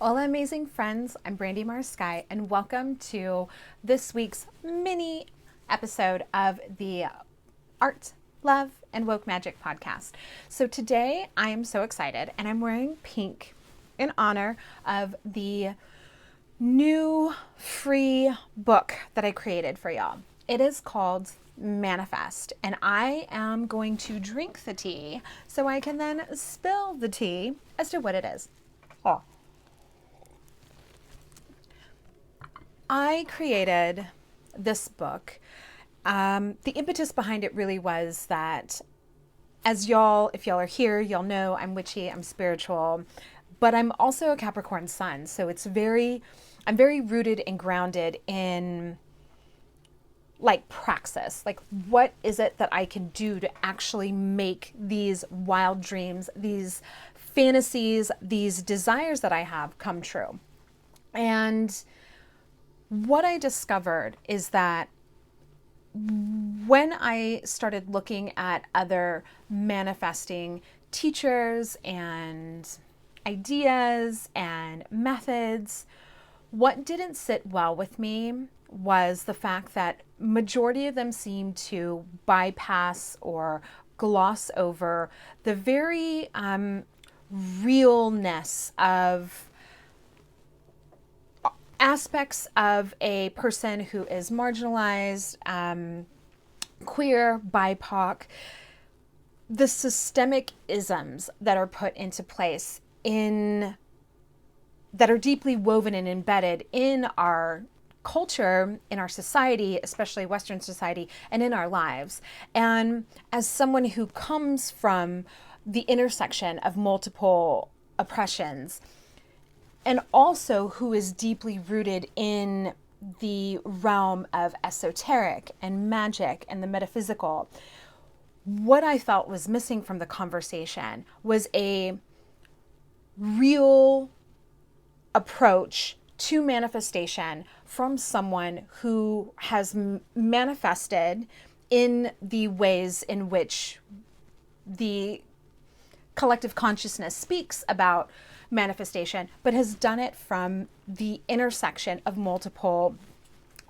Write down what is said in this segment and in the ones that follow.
Hola, amazing friends. I'm Brandy Mars Sky, and welcome to this week's mini episode of the Art, Love, and Woke Magic podcast. So today I am so excited, and I'm wearing pink in honor of the new free book that I created for y'all. It is called Manifest, and I am going to drink the tea so I can then spill the tea as to what it is. Oh. I created this book. The impetus behind it really was that, as y'all, if y'all are here, y'all know I'm witchy, I'm spiritual, but I'm also a Capricorn sun. So I'm very rooted and grounded in like praxis. Like, what is it that I can do to actually make these wild dreams, these fantasies, these desires that I have come true? And what I discovered is that when I started looking at other manifesting teachers and ideas and methods, what didn't sit well with me was the fact that majority of them seemed to bypass or gloss over the very realness of aspects of a person who is marginalized, queer, BIPOC, the systemic isms that are put into place that are deeply woven and embedded in our culture, in our society, especially Western society, and in our lives. And as someone who comes from the intersection of multiple oppressions, and also who is deeply rooted in the realm of esoteric and magic and the metaphysical, what I felt was missing from the conversation was a real approach to manifestation from someone who has manifested in the ways in which the collective consciousness speaks about manifestation, but has done it from the intersection of multiple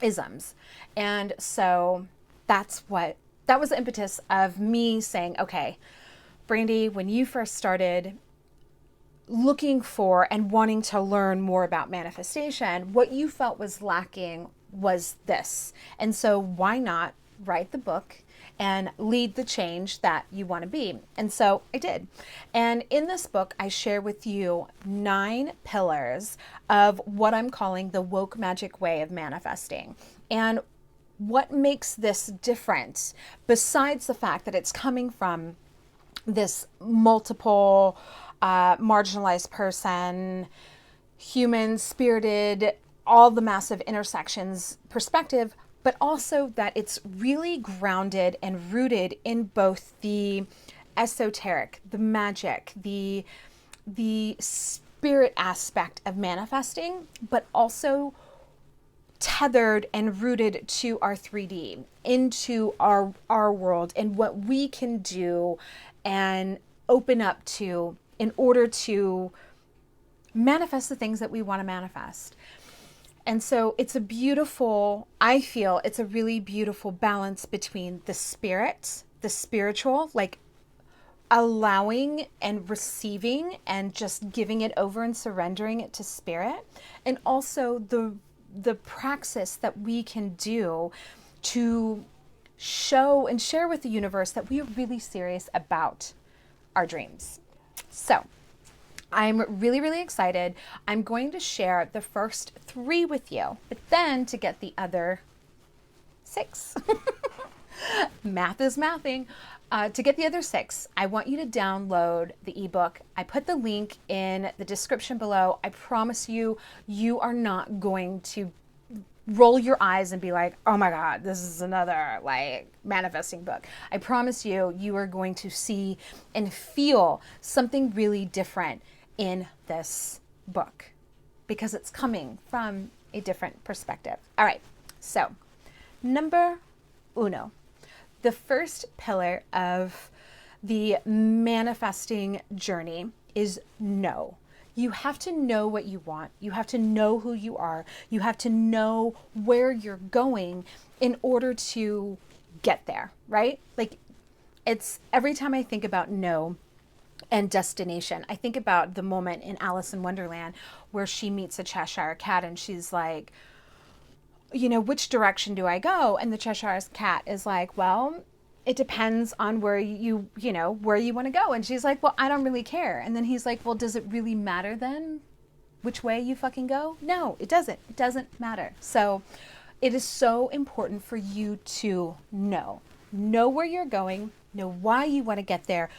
isms. And so that was the impetus of me saying, okay, Brandy, when you first started looking for and wanting to learn more about manifestation, what you felt was lacking was this. And so why not write the book and lead the change that you want to be? And so I did. And in this book, I share with you 9 pillars of what I'm calling the woke magic way of manifesting. And what makes this different, besides the fact that it's coming from this multiple marginalized person, human, spirited, all the massive intersections perspective, but also that it's really grounded and rooted in both the esoteric, the magic, the spirit aspect of manifesting, but also tethered and rooted to our 3D, into our world and what we can do and open up to in order to manifest the things that we want to manifest. And so I feel it's a really beautiful balance between the spirit, the spiritual, like allowing and receiving and just giving it over and surrendering it to spirit, and also the praxis that we can do to show and share with the universe that we are really serious about our dreams. So I'm really, really excited. I'm going to share the first 3 with you, but then to get the other 6, math is mathing. To get the other 6, I want you to download the ebook. I put the link in the description below. I promise you, you are not going to roll your eyes and be like, oh my God, this is another like manifesting book. I promise you, you are going to see and feel something really different in this book because it's coming from a different perspective. All right, so number 1, the first pillar of the manifesting journey is no. You have to know what you want. You have to know who you are. You have to know where you're going in order to get there, right? Like, it's every time I think about no and destination, I think about the moment in Alice in Wonderland where she meets a Cheshire cat and she's like, which direction do I go? And the Cheshire cat is like, well, it depends on where where you want to go. And she's like, well, I don't really care. And then he's like, well, does it really matter then which way you fucking go? No, it doesn't. It doesn't matter. So it is so important for you to know where you're going, know why you want to get there,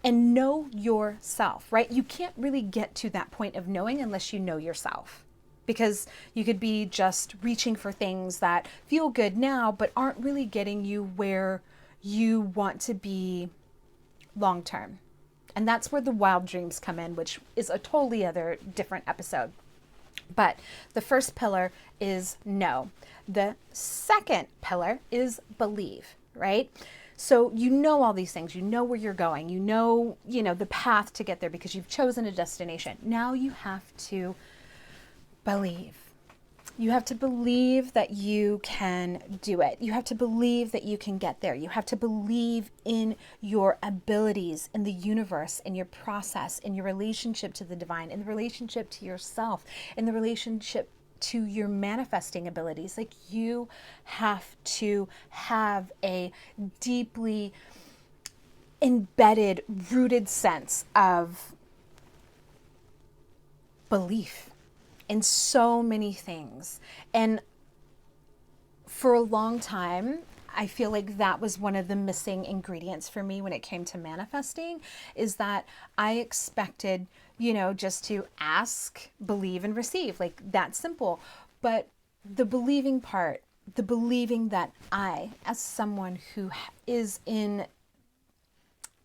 and know yourself, right? You can't really get to that point of knowing unless you know yourself. Because you could be just reaching for things that feel good now, but aren't really getting you where you want to be long term. And that's where the wild dreams come in, which is a totally other different episode. But the first pillar is know. The second pillar is believe, right? So you know all these things, you know where you're going, you know the path to get there because you've chosen a destination. Now you have to believe. You have to believe that you can do it. You have to believe that you can get there. You have to believe in your abilities, in the universe, in your process, in your relationship to the divine, in the relationship to yourself, in the relationship to your manifesting abilities. Like, you have to have a deeply embedded, rooted sense of belief in so many things. And for a long time, I feel like that was one of the missing ingredients for me when it came to manifesting, is that I expected, just to ask, believe, and receive, like that simple. But the believing part, the believing that I, as someone who is in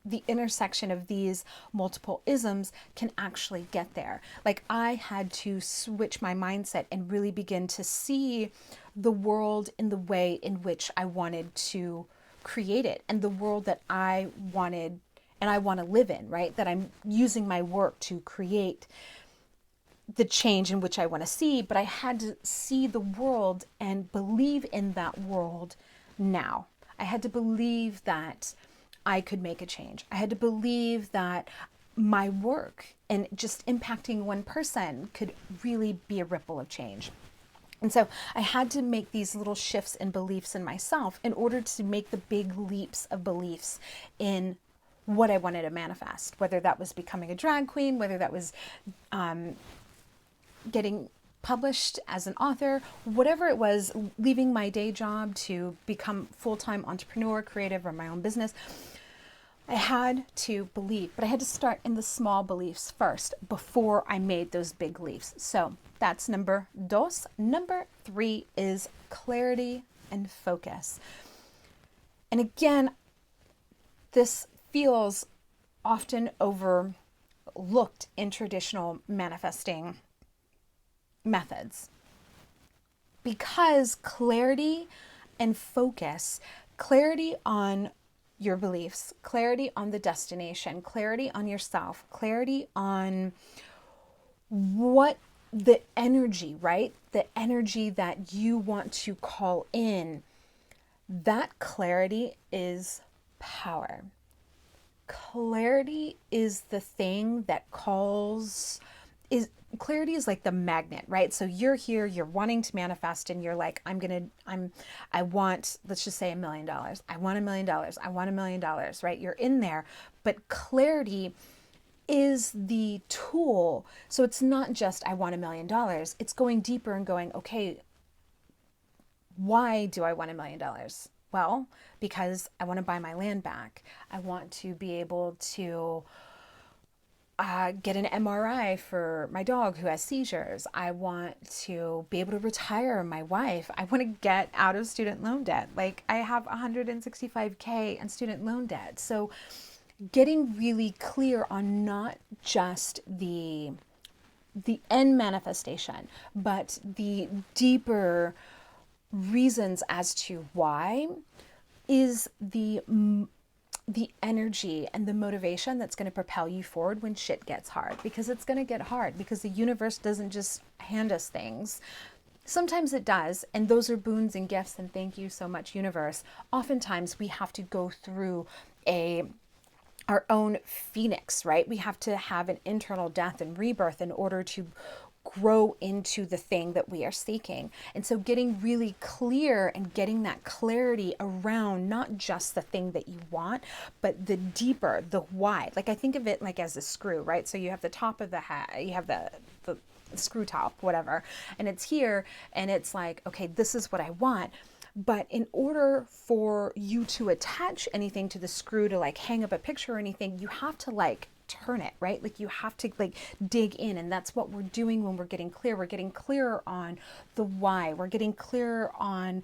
the intersection of these multiple isms, can actually get there. Like, I had to switch my mindset and really begin to see the world in the way in which I wanted to create it, and the world that I wanted and I want to live in, right? That I'm using my work to create the change in which I want to see, but I had to see the world and believe in that world now. I had to believe that I could make a change. I had to believe that my work and just impacting one person could really be a ripple of change. And so I had to make these little shifts in beliefs in myself in order to make the big leaps of beliefs in what I wanted to manifest, whether that was becoming a drag queen, whether that was getting published as an author, whatever it was, leaving my day job to become full-time entrepreneur, creative, or my own business. I had to believe, but I had to start in the small beliefs first before I made those big leaps. So that's number dos. Number 3 is clarity and focus. And again, this feels often overlooked in traditional manifesting methods, because clarity and focus, clarity on your beliefs, clarity on the destination, clarity on yourself, clarity on what the energy, right? The energy that you want to call in, that clarity is power. Clarity is the thing that clarity is like the magnet, right? So you're here, you're wanting to manifest, and you're like, I want, let's just say $1 million. I want $1 million. I want $1 million, right? You're in there, but clarity is the tool. So it's not just, I want $1 million. It's going deeper and going, okay, why do I want $1 million? Well, because I want to buy my land back. I want to be able to get an MRI for my dog who has seizures. I want to be able to retire my wife. I want to get out of student loan debt. Like, I have $165K in student loan debt. So getting really clear on not just the end manifestation, but the deeper reasons as to why is the the energy and the motivation that's going to propel you forward when shit gets hard, because it's going to get hard, because the universe doesn't just hand us things. Sometimes it does, and those are boons and gifts, and thank you so much, universe. Oftentimes we have to go through our own phoenix, right? We have to have an internal death and rebirth in order to grow into the thing that we are seeking. And so getting really clear and getting that clarity around not just the thing that you want, but the deeper, the why. Like, I think of it like as a screw, right? So you have the top of the hat, you have the screw top, whatever, and it's here, and it's like, okay, this is what I want. But in order for you to attach anything to the screw, to like hang up a picture or anything, you have to like turn it, right? Like you have to like dig in. And that's what we're doing when we're getting clear. We're getting clearer on the why. We're getting clearer on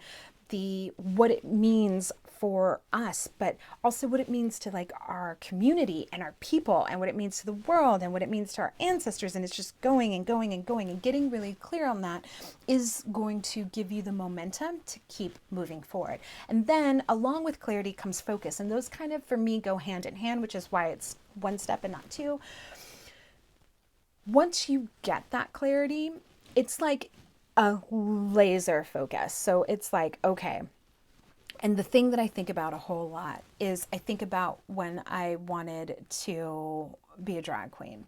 what it means for us, but also what it means to like our community and our people, and what it means to the world, and what it means to our ancestors. And it's just going and going and going, and getting really clear on that is going to give you the momentum to keep moving forward. And then along with clarity comes focus, and those kind of, for me, go hand in hand, which is why it's one step and not two. Once you get that clarity, it's like a laser focus. So it's like, okay. And the thing that I think about a whole lot is I think about when I wanted to be a drag queen.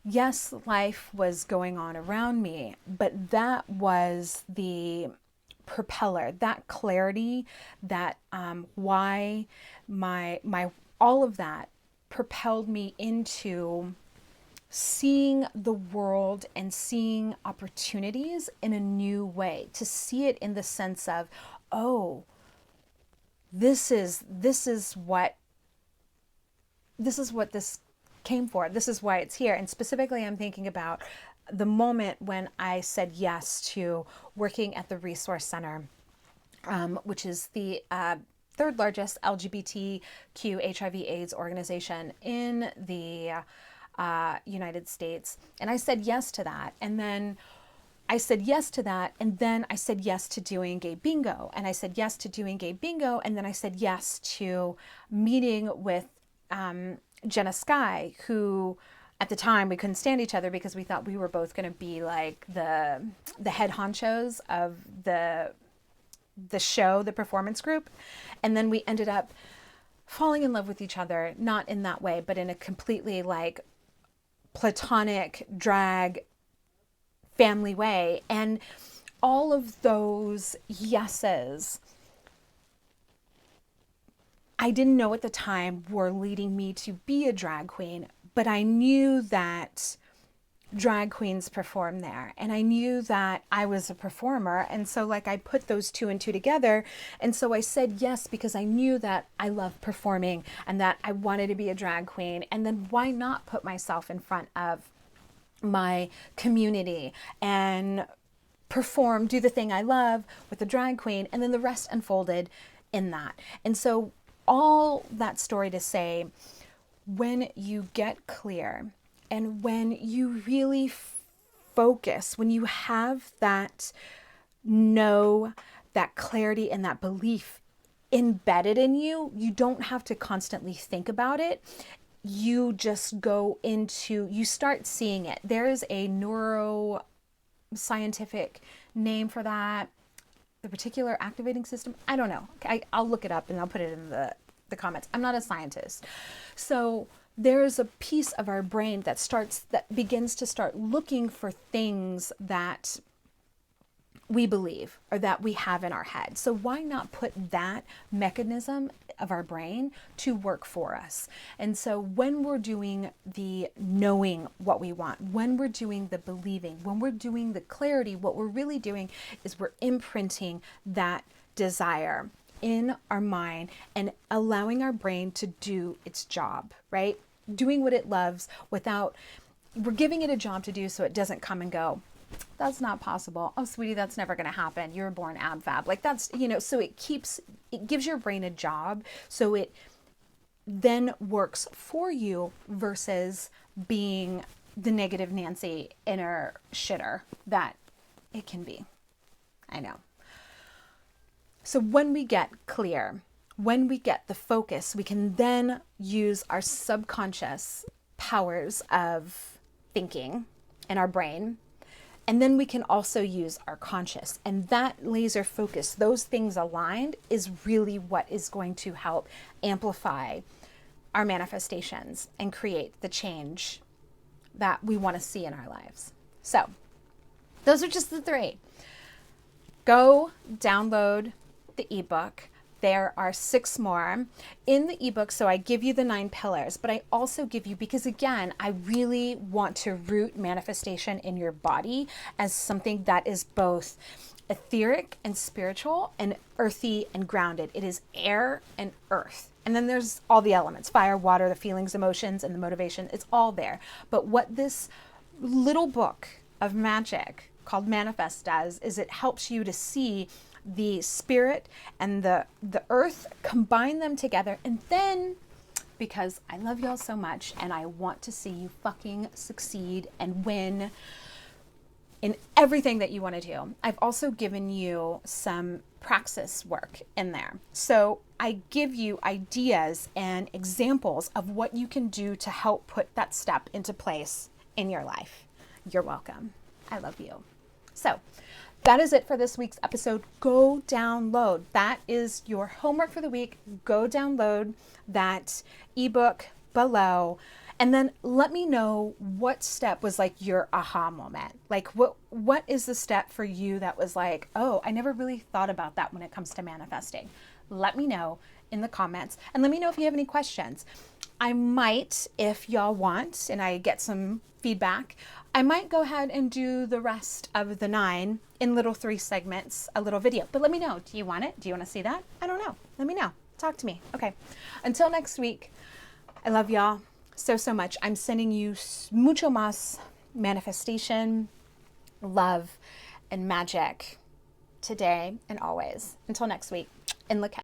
Yes, life was going on around me, but that was the propeller, that clarity, that why my all of that propelled me into seeing the world and seeing opportunities in a new way, to see it in the sense of, oh, this is what this came for. This is why it's here. And specifically, I'm thinking about the moment when I said yes to working at the Resource Center, which is the third largest LGBTQ HIV/AIDS organization in the United States. And I said yes to that. And then I said yes to that. And then I said yes to doing gay bingo. And I said yes to doing gay bingo. And then I said yes to meeting with Jenna Sky, who at the time we couldn't stand each other because we thought we were both going to be like the head honchos of the show, the performance group. And then we ended up falling in love with each other, not in that way, but in a completely like platonic drag family way. And all of those yeses, I didn't know at the time, were leading me to be a drag queen, but I knew that drag queens perform there, and I knew that I was a performer. And so like I put those two and two together, and so I said yes because I knew that I love performing and that I wanted to be a drag queen. And then why not put myself in front of my community and perform, do the thing I love with the drag queen, and then the rest unfolded in that. And so all that story to say, when you get clear and when you really focus, when you have that that clarity and that belief embedded in you, you don't have to constantly think about it. You just go into, you start seeing it. There is a neuroscientific name for that, the reticular activating system. I don't know. I'll look it up and I'll put it in the comments. I'm not a scientist. So there is a piece of our brain that begins to start looking for things that we believe or that we have in our head. So why not put that mechanism of our brain to work for us? And so when we're doing the knowing what we want, when we're doing the believing, when we're doing the clarity, what we're really doing is we're imprinting that desire in our mind and allowing our brain to do its job, right? Doing what it loves without, we're giving it a job to do so it doesn't come and go, that's not possible. Oh, sweetie, that's never going to happen. You're born ab fab. Like that's, so it gives your brain a job so it then works for you versus being the negative Nancy inner shitter that it can be. I know. So when we get clear, when we get the focus, we can then use our subconscious powers of thinking in our brain. And then we can also use our conscious. And that laser focus, those things aligned, is really what is going to help amplify our manifestations and create the change that we want to see in our lives. So those are just the 3. Go download the ebook. There are 6 more in the ebook. So I give you the 9 pillars, but I also give you, because again, I really want to root manifestation in your body as something that is both etheric and spiritual and earthy and grounded. It is air and earth. And then there's all the elements, fire, water, the feelings, emotions, and the motivation. It's all there. But what this little book of magic called Manifest does is it helps you to see the spirit and the earth, combine them together. And then, because I love y'all so much and I want to see you fucking succeed and win in everything that you want to do, I've also given you some praxis work in there. So I give you ideas and examples of what you can do to help put that step into place in your life. You're welcome. I love you. So that is it for this week's episode. Go download. That is your homework for the week. Go download that ebook below. And then let me know what step was like your aha moment. Like what is the step for you that was like, oh, I never really thought about that when it comes to manifesting. Let me know in the comments, and let me know if you have any questions. I might, if y'all want, and I get some feedback, I might go ahead and do the rest of the 9 in little 3 segments, a little video. But let me know. Do you want it? Do you want to see that? I don't know. Let me know. Talk to me. Okay. Until next week, I love y'all so, so much. I'm sending you mucho más manifestation, love, and magic today and always. Until next week, in Laket.